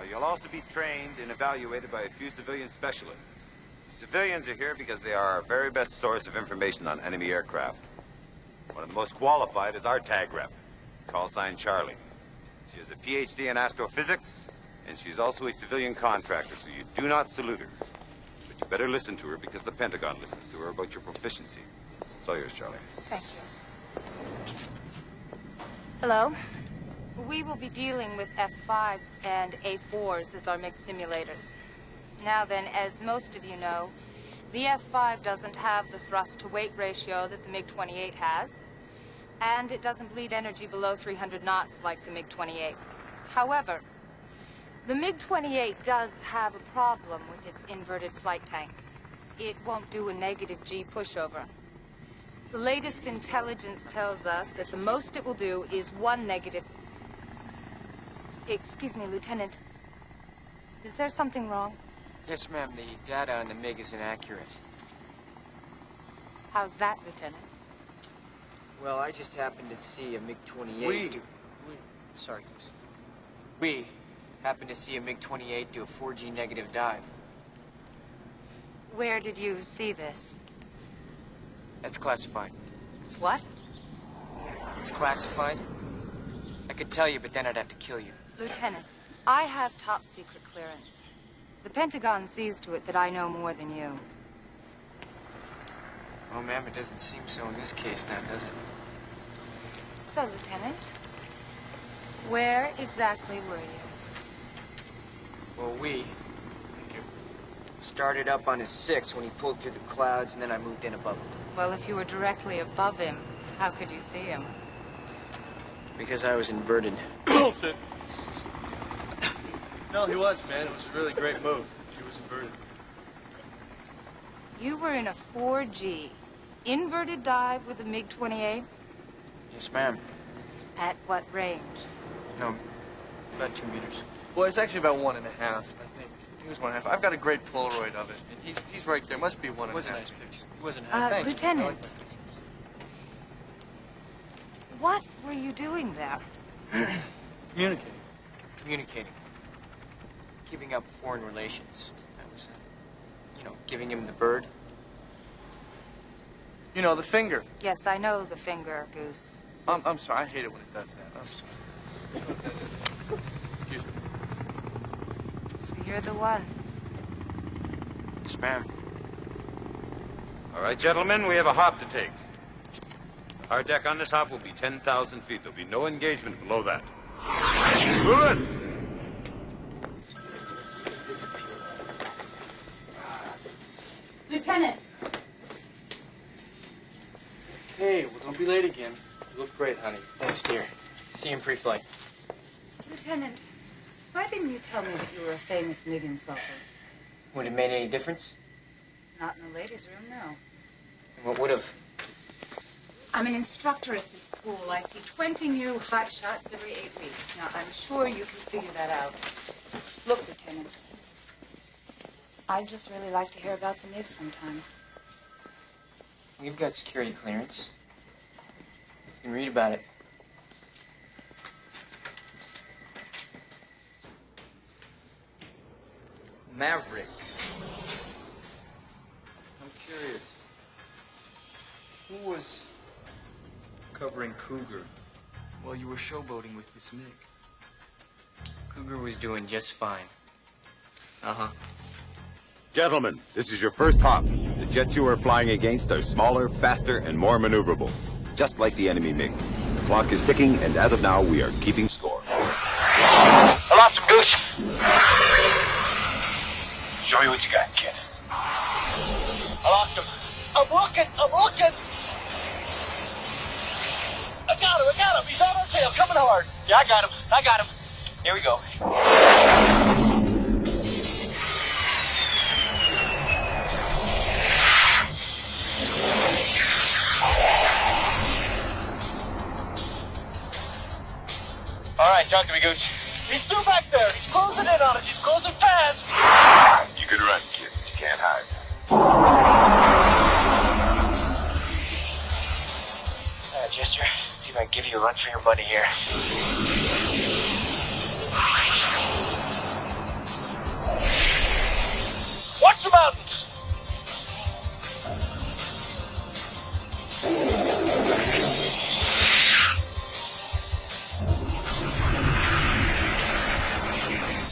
You'll also be trained and evaluated by a few civilian specialists. Civilians are here because they are our very best source of information on enemy aircraft. One of the most qualified is our tag rep, call sign Charlie. She has a PhD in astrophysics, and she's also a civilian contractor, so you do not salute her. But you better listen to her because the Pentagon listens to her about your proficiency. It's all yours, Charlie. Thank you. Hello? We will be dealing with F5s and A4s as our mixed simulators. Now then, as most of you know, the F5 doesn't have the thrust-to-weight ratio that the MiG-28 has, and it doesn't bleed energy below 300 knots like the MiG-28. However, the MiG-28 does have a problem with its inverted flight tanks. It won't do a negative G pushover. The latest intelligence tells us that the most it will do is one negative... Excuse me, Lieutenant. Is there something wrong? Yes, ma'am. The data on the MiG is inaccurate. How's that, Lieutenant? Well, I just happened to see a MiG-28 Sorry, Goose. We happened to see a MiG-28 do a 4G negative dive. Where did you see this? That's classified. It's what? It's classified? I could tell you, but then I'd have to kill you. Lieutenant, I have top secret clearance. The Pentagon sees to it that I know more than you. Oh, ma'am, it doesn't seem so in this case now, does it? So, Lieutenant, where exactly were you? Well, we started up on his 6 when he pulled through the clouds, and then I moved in above him. Well, if you were directly above him, how could you see him? Because I was inverted. Bullshit. No, he was, man. It was a really great move. She was inverted. You were in a 4G inverted dive with a MiG-28? Yes, ma'am. At what range? No, about 2 meters. Well, it's actually about 1.5, I think. He was 1.5. I've got a great Polaroid of it, and he's right there. Must be 1.5. It was a nice picture. It wasn't half. Thanks. Lieutenant. What were you doing there? Communicating. Communicating. Keeping up foreign relations. I was, giving him the bird. You know, the finger. Yes, I know the finger, Goose. I'm sorry. I hate it when it does that. I'm sorry. Excuse me. So you're the one. Yes, ma'am. All right, gentlemen, we have a hop to take. Our deck on this hop will be 10,000 feet. There'll be no engagement below that. Move it! Lieutenant! Hey, well, don't be late again. You look great, honey. Thanks, dear. See you in pre-flight. Lieutenant, why didn't you tell me that you were a famous MiG insulter? Would it have made any difference? Not in the ladies' room, no. What would have? I'm an instructor at this school. I see 20 new hot shots every 8 weeks. Now, I'm sure you can figure that out. Look, Lieutenant, I'd just really like to hear about the MiG sometime. We've got security clearance. You can read about it. Maverick. I'm curious. Who was covering Cougar while you were showboating with this MiG? Cougar was doing just fine. Uh-huh. Gentlemen, this is your first hop. The jets you are flying against are smaller, faster, and more maneuverable. Just like the enemy MiGs. The clock is ticking, and as of now, we are keeping score. I lost him, Goose. Show me what you got, kid. I lost him. I'm looking. I got him. He's on our tail, coming hard. Yeah, I got him. Here we go. All right, talk to me, Goose. He's still back there. He's closing in on us. He's closing fast. You can run, kid. You can't hide. Jester, see if I can give you a run for your money here. the mountains.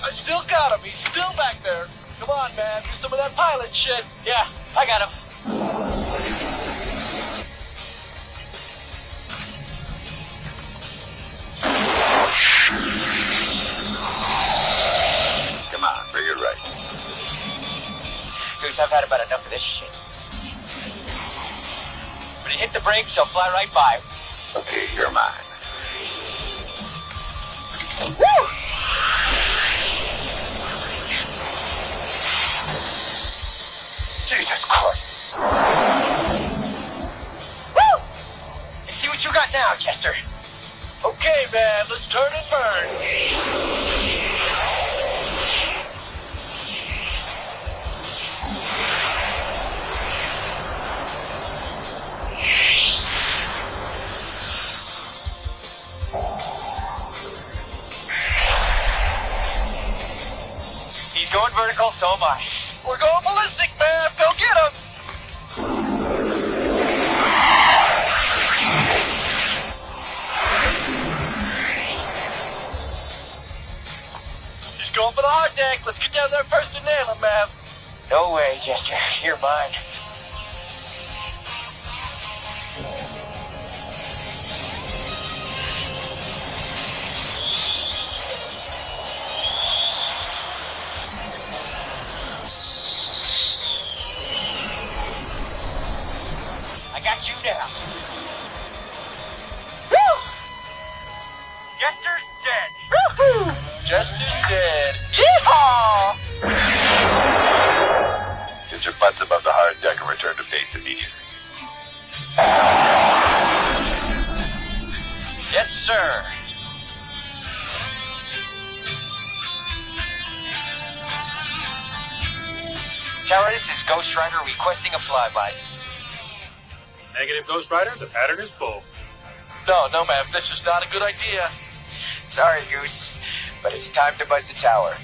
I still got him. He's still back there. Come on, man. Do some of that pilot shit. Yeah, I got him. Come on, bring it right. Goose, I've had about enough of this shit. When you hit the brakes, he'll fly right by. Okay, you're mine. Woo! Jesus Christ. Woo! Let's see what you got now, Chester. Okay, man. Let's turn and burn. He's going vertical, so am I. We're going ballistic, man. Go get him. He's going for the hard deck. Let's get down there first and nail him, man. No way, Chester. You're mine. I got you now. Woo! Chester's dead. Woo-hoo! Chester's dead. Yeehaw! Get your butts above the hard deck and return to base immediately. Yes, sir. Tower, this is Ghost Rider requesting a flyby. Negative, Ghost Rider. The pattern is full. No, ma'am. This is not a good idea. Sorry, Goose, but it's time to buzz the tower.